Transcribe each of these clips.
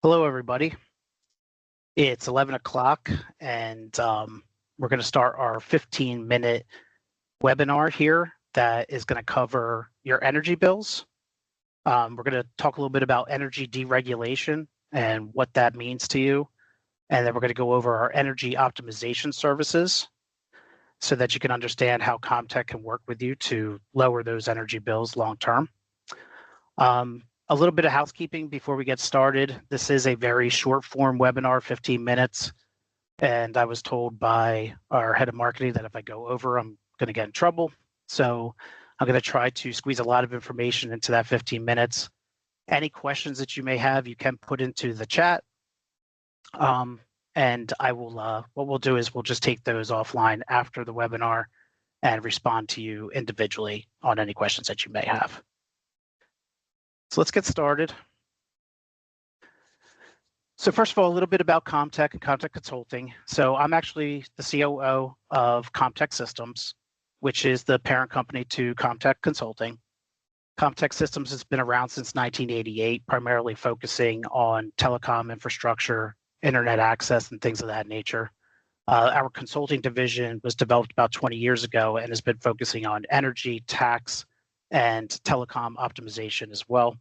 Hello, everybody. It's 11 o'clock, and we're going to start our 15-minute webinar here that is going to cover your energy bills. We're going to talk a little bit about energy deregulation and what that means to you. And then we're going to go over our energy optimization services so that you can understand how ComTec can work with you to lower those energy bills long term. A little bit of housekeeping before we get started. This is a very short form webinar, 15 minutes. And I was told by our head of marketing that if I go over, I'm going to get in trouble. So I'm going to try to squeeze a lot of information into that 15 minutes. Any questions that you may have, you can put into the chat. And I will, what we'll do is we'll just take those offline after the webinar and respond to you individually on any questions that you may have. So let's get started. So first of all, a little bit about ComTec and ComTec Consulting. So I'm actually the COO of ComTec Systems, which is the parent company to ComTec Consulting. ComTec Systems has been around since 1988, primarily focusing on telecom infrastructure, internet access, and things of that nature. Our consulting division was developed about 20 years ago and has been focusing on energy, tax, and telecom optimization as well.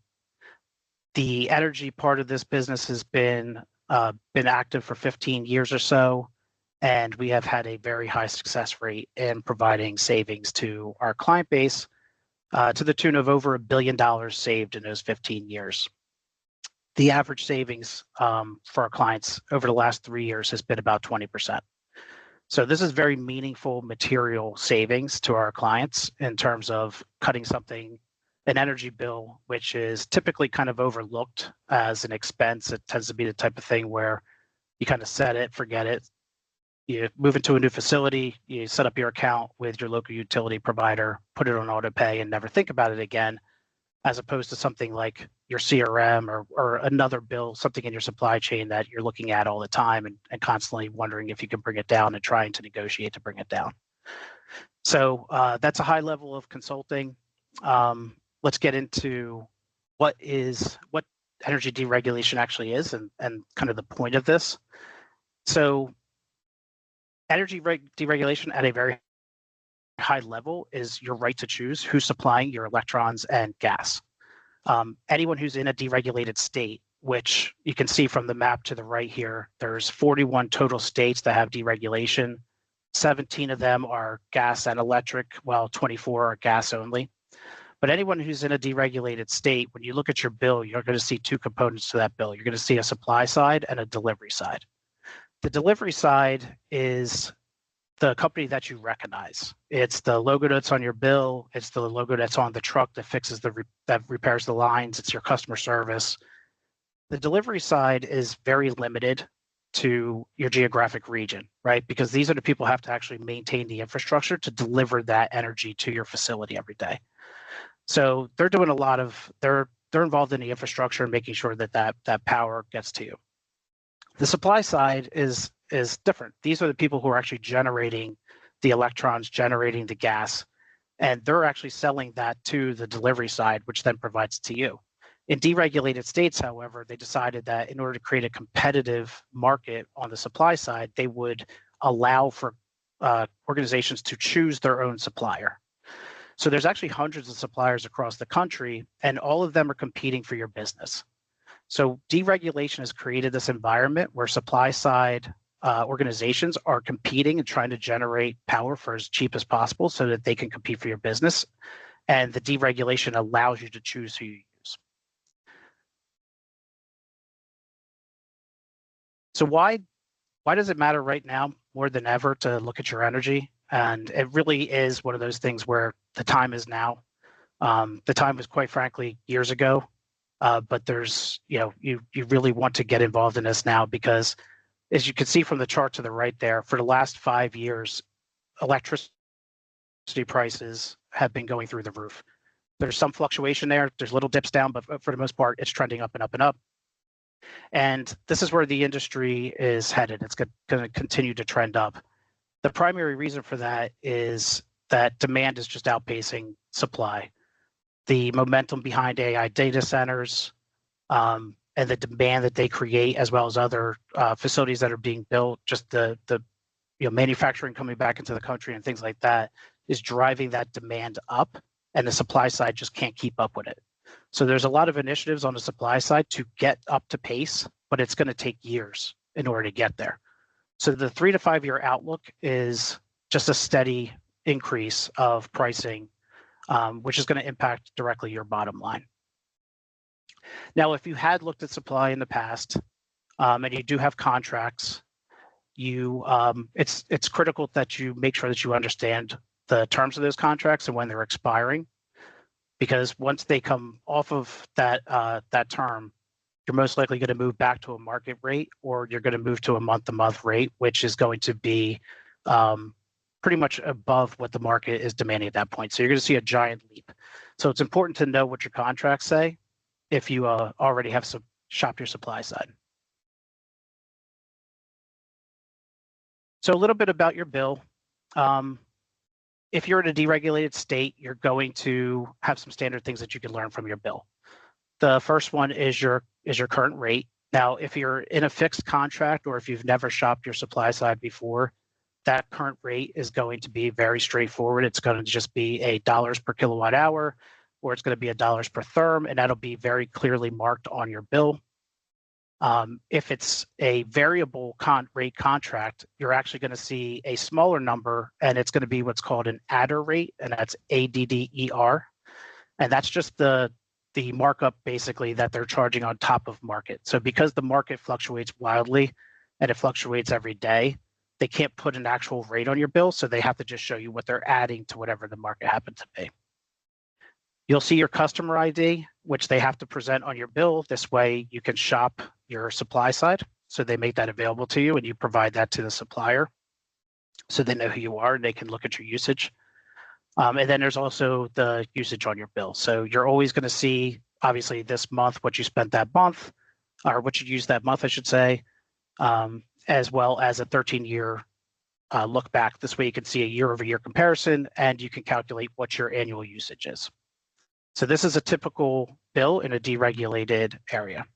The energy part of this business has been active for 15 years or so, and we have had a very high success rate in providing savings to our client base to the tune of over $1 billion saved in those 15 years. The average savings for our clients over the last 3 years has been about 20%. So this is very meaningful material savings to our clients in terms of cutting an energy bill, which is typically kind of overlooked as an expense. It tends to be the type of thing where you kind of set it, forget it. You move into a new facility, you set up your account with your local utility provider, put it on auto pay and never think about it again, as opposed to something like your CRM or another bill, something in your supply chain that you're looking at all the time and constantly wondering if you can bring it down and trying to negotiate to bring it down. So that's a high level of consulting. Let's get into what energy deregulation actually is and kind of the point of this. So energy deregulation at a very high level is your right to choose who's supplying your electrons and gas. Anyone who's in a deregulated state, which you can see from the map to the right here, there's 41 total states that have deregulation. 17 of them are gas and electric, while 24 are gas only. But anyone who's in a deregulated state, when you look at your bill, you're going to see two components to that bill. You're going to see a supply side and a delivery side. The delivery side is the company that you recognize. It's the logo that's on your bill. It's the logo that's on the truck that fixes that repairs the lines. It's your customer service. The delivery side is very limited to your geographic region, right? Because these are the people who have to actually maintain the infrastructure to deliver that energy to your facility every day. So they're doing a lot of, they're involved in the infrastructure and making sure that power gets to you. The supply side is different. These are the people who are actually generating the electrons, generating the gas, and they're actually selling that to the delivery side, which then provides to you. In deregulated states, however, they decided that in order to create a competitive market on the supply side, they would allow for organizations to choose their own supplier. So there's actually hundreds of suppliers across the country, and all of them are competing for your business. So deregulation has created this environment where supply side organizations are competing and trying to generate power for as cheap as possible so that they can compete for your business. And the deregulation allows you to choose who you use. So why does it matter right now more than ever to look at your energy? And it really is one of those things where the time is now. The time was, quite frankly, years ago. But there's, you really want to get involved in this now because, as you can see from the chart to the right there, for the last 5 years, electricity prices have been going through the roof. There's some fluctuation there. There's little dips down, but for the most part, it's trending up and up and up. And this is where the industry is headed. It's going to continue to trend up. The primary reason for that is that demand is just outpacing supply. The momentum behind AI data centers, and the demand that they create, as well as other facilities that are being built, just the manufacturing coming back into the country and things like that, is driving that demand up, and the supply side just can't keep up with it. So there's a lot of initiatives on the supply side to get up to pace, but it's going to take years in order to get there. So the 3 to 5 year outlook is just a steady increase of pricing, which is going to impact directly your bottom line. Now, if you had looked at supply in the past, and you do have contracts, it's critical that you make sure that you understand the terms of those contracts and when they're expiring, because once they come off of that term, you're most likely going to move back to a market rate, or you're going to move to a month-to-month rate, which is going to be pretty much above what the market is demanding at that point. So you're going to see a giant leap. So it's important to know what your contracts say if you already have shopped your supply side. So a little bit about your bill. If you're in a deregulated state, you're going to have some standard things that you can learn from your bill. The first one is your current rate. Now, if you're in a fixed contract, or if you've never shopped your supply side before, that current rate is going to be very straightforward. It's going to just be $dollars per kilowatt hour, or it's going to be $dollars per therm, and that'll be very clearly marked on your bill. If it's a variable rate contract, you're actually going to see a smaller number, and it's going to be what's called an adder rate, and that's ADDER. And that's just the markup basically that they're charging on top of market. So because the market fluctuates wildly and it fluctuates every day, they can't put an actual rate on your bill, so they have to just show you what they're adding to whatever the market happened to be. You'll see your customer ID, which they have to present on your bill. This way you can shop your supply side. So they make that available to you, and you provide that to the supplier so they know who you are and they can look at your usage. And then there's also the usage on your bill. So you're always going to see, obviously, this month, what you spent that month, or what you used that month, I should say, as well as a 13-year look back. This way you can see a year-over-year comparison, and you can calculate what your annual usage is. So this is a typical bill in a deregulated area.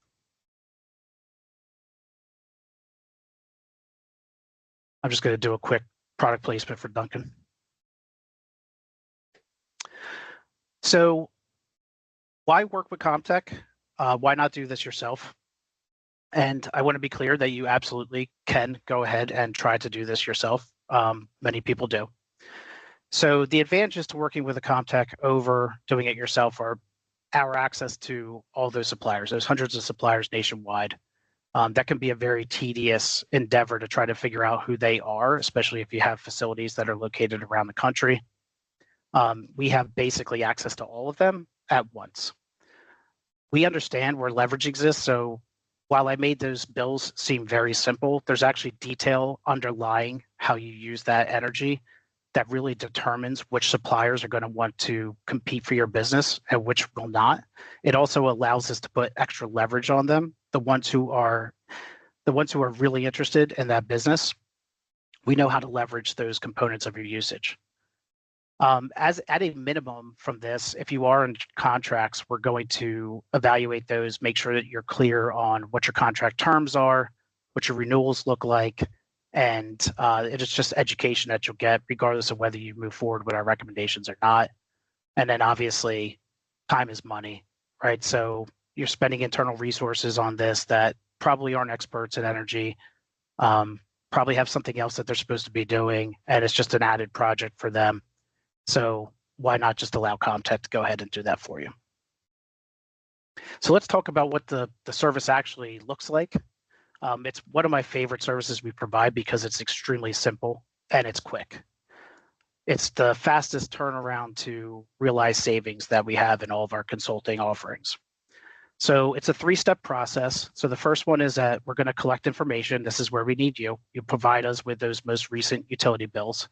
I'm just going to do a quick product placement for Duncan. So why work with ComTec? Why not do this yourself? And I want to be clear that you absolutely can go ahead and try to do this yourself. Many people do. So the advantages to working with a ComTec over doing it yourself are our access to all those suppliers. There's hundreds of suppliers nationwide. That can be a very tedious endeavor to try to figure out who they are, especially if you have facilities that are located around the country. We have basically access to all of them at once. We understand where leverage exists, so while I made those bills seem very simple, there's actually detail underlying how you use that energy that really determines which suppliers are going to want to compete for your business and which will not. It also allows us to put extra leverage on them, the ones who are really interested in that business. We know how to leverage those components of your usage. As at a minimum from this, if you are in contracts, we're going to evaluate those, make sure that you're clear on what your contract terms are, what your renewals look like, and it is just education that you'll get regardless of whether you move forward with our recommendations or not. And then obviously, time is money, right? So you're spending internal resources on this that probably aren't experts in energy, probably have something else that they're supposed to be doing, and it's just an added project for them. So why not just allow ComTec to go ahead and do that for you? So let's talk about what the service actually looks like. It's one of my favorite services we provide because it's extremely simple and it's quick. It's the fastest turnaround to realize savings that we have in all of our consulting offerings. So it's a 3-step process. So the first one is that we're going to collect information. This is where we need you. You provide us with those most recent utility bills.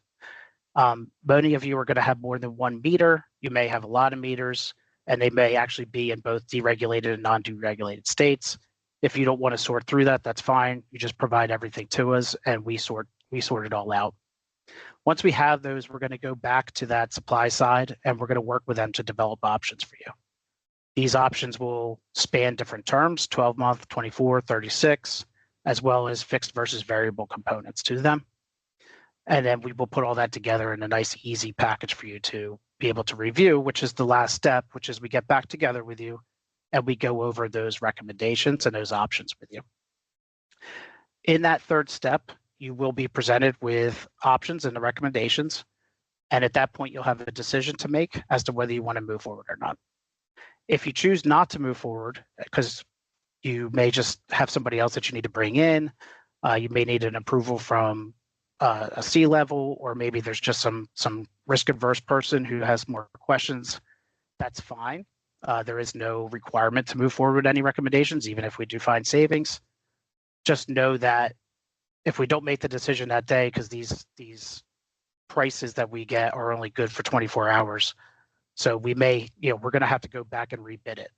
Many of you are going to have more than one meter. You may have a lot of meters, and they may actually be in both deregulated and non-deregulated states. If you don't want to sort through that, that's fine. You just provide everything to us, and we sort it all out. Once we have those, we're going to go back to that supply side, and we're going to work with them to develop options for you. These options will span different terms, 12-month, 24, 36, as well as fixed versus variable components to them. And then we will put all that together in a nice, easy package for you to be able to review, which is the last step, which is we get back together with you and we go over those recommendations and those options with you. In that third step, you will be presented with options and the recommendations. And at that point, you'll have a decision to make as to whether you want to move forward or not. If you choose not to move forward, because you may just have somebody else that you need to bring in, you may need an approval from a C-level, or maybe there's just some risk-averse person who has more questions, that's fine. There is no requirement to move forward with any recommendations, even if we do find savings. Just know that if we don't make the decision that day, because these prices that we get are only good for 24 hours, so we may, we're going to have to go back and rebid it.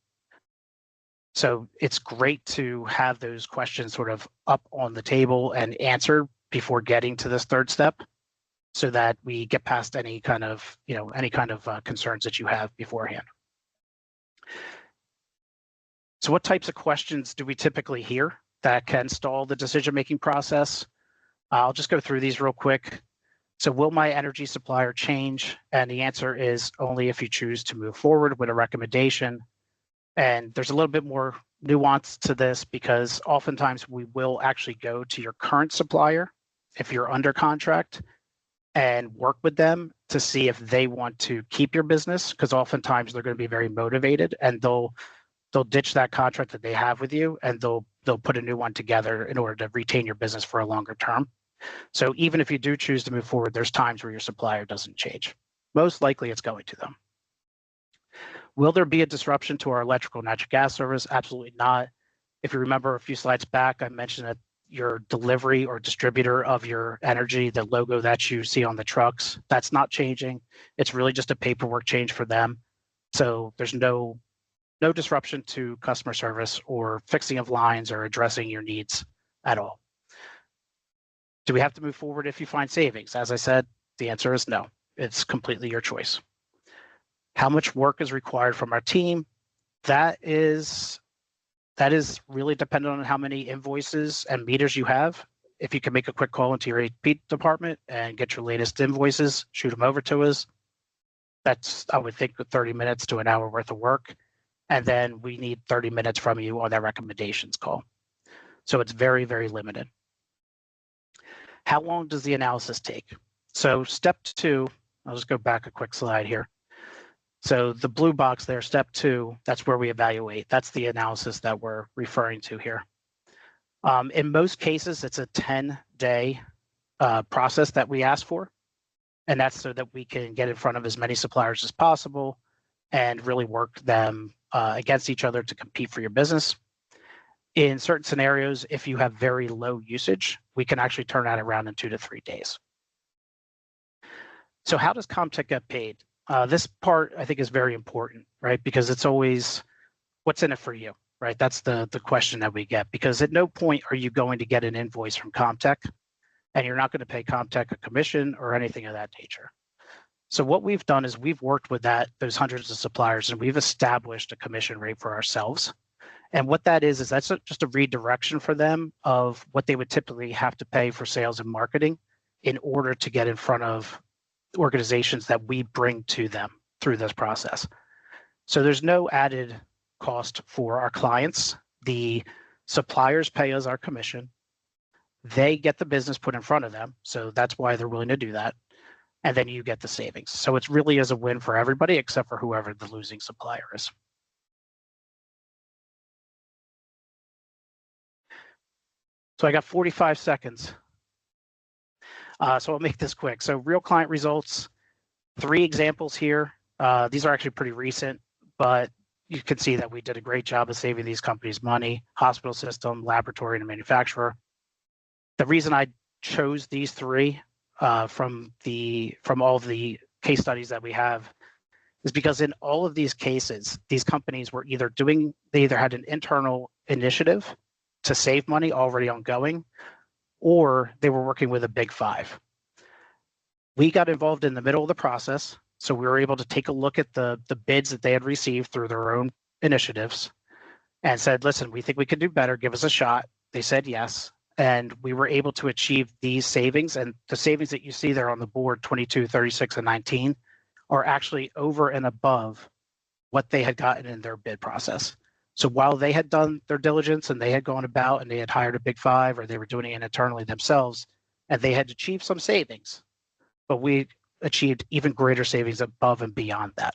So it's great to have those questions sort of up on the table and answered before getting to this third step, so that we get past any kind of, concerns that you have beforehand. So what types of questions do we typically hear that can stall the decision-making process? I'll just go through these real quick. So will my energy supplier change? And the answer is only if you choose to move forward with a recommendation. And there's a little bit more nuance to this, because oftentimes we will actually go to your current supplier if you're under contract and work with them to see if they want to keep your business, because oftentimes they're going to be very motivated and they'll ditch that contract that they have with you and they'll put a new one together in order to retain your business for a longer term. So even if you do choose to move forward, there's times where your supplier doesn't change. Most likely it's going to them. Will there be a disruption to our electrical natural gas service? Absolutely not. If you remember a few slides back, I mentioned that your delivery or distributor of your energy, the logo that you see on the trucks, that's not changing. It's really just a paperwork change for them. So there's no disruption to customer service or fixing of lines or addressing your needs at all. Do we have to move forward if you find savings? As I said, the answer is no. It's completely your choice. How much work is required from our team? That is really dependent on how many invoices and meters you have. If you can make a quick call into your AP department and get your latest invoices, shoot them over to us. That's, I would think, 30 minutes to an hour worth of work. And then we need 30 minutes from you on that recommendations call. So it's very, very limited. How long does the analysis take? So step 2, I'll just go back a quick slide here. So the blue box there, step 2, that's where we evaluate. That's the analysis that we're referring to here. In most cases, it's a 10-day process that we ask for. And that's so that we can get in front of as many suppliers as possible and really work them against each other to compete for your business. In certain scenarios, if you have very low usage, we can actually turn that around in 2 to 3 days. So how does ComTec get paid? This part, I think, is very important, right? Because it's always, what's in it for you, right? That's the question that we get, because at no point are you going to get an invoice from ComTec and you're not going to pay ComTec a commission or anything of that nature. So what we've done is we've worked with those hundreds of suppliers and we've established a commission rate for ourselves. And what that is that's just a redirection for them of what they would typically have to pay for sales and marketing in order to get in front of organizations that we bring to them through this process. So there's no added cost for our clients. The suppliers pay us our commission. They get the business put in front of them. So that's why they're willing to do that. And then you get the savings. So it's really is a win for everybody except for whoever the losing supplier is. So I got 45 seconds. So I'll make this quick. So real client results, 3 examples here. These are actually pretty recent, but you can see that we did a great job of saving these companies money: hospital system, laboratory, and manufacturer. The reason I chose these 3 from all the case studies that we have is because in all of these cases, these companies were they either had an internal initiative to save money already ongoing, or they were working with a big 5. We got involved in the middle of the process, so we were able to take a look at the bids that they had received through their own initiatives and said, listen, we think we could do better. Give us a shot. They said yes. And we were able to achieve these savings. And the savings that you see there on the board, 22, 36, and 19, are actually over and above what they had gotten in their bid process. So while they had done their diligence and they had gone about and they had hired a big five or they were doing it internally themselves, and they had achieved some savings, but we achieved even greater savings above and beyond that.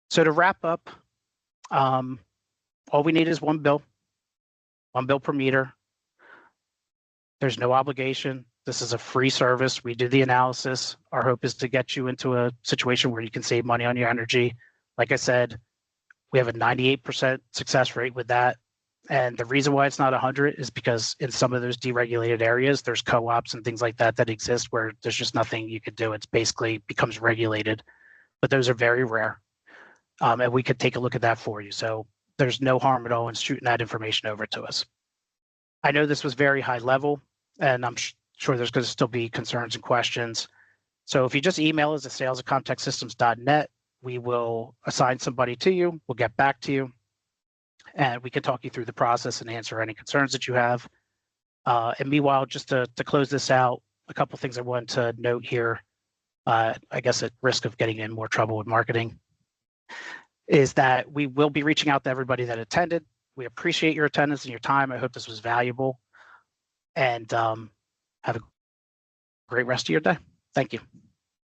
So to wrap up, all we need is one bill per meter. There's no obligation. This is a free service. We do the analysis. Our hope is to get you into a situation where you can save money on your energy. Like I said, we have a 98% success rate with that. And the reason why it's not 100 is because in some of those deregulated areas, there's co-ops and things like that that exist where there's just nothing you could do. It's basically becomes regulated, but those are very rare. And we could take a look at that for you. So there's no harm at all in shooting that information over to us. I know this was very high level, and I'm sure there's going to still be concerns and questions. So if you just email us at sales@comtecsystems.net, we will assign somebody to you. We'll get back to you, and we can talk you through the process and answer any concerns that you have. And meanwhile, just to close this out, a couple of things I wanted to note here, I guess at risk of getting in more trouble with marketing, is that we will be reaching out to everybody that attended. We appreciate your attendance and your time. I hope this was valuable, and have a great rest of your day. Thank you.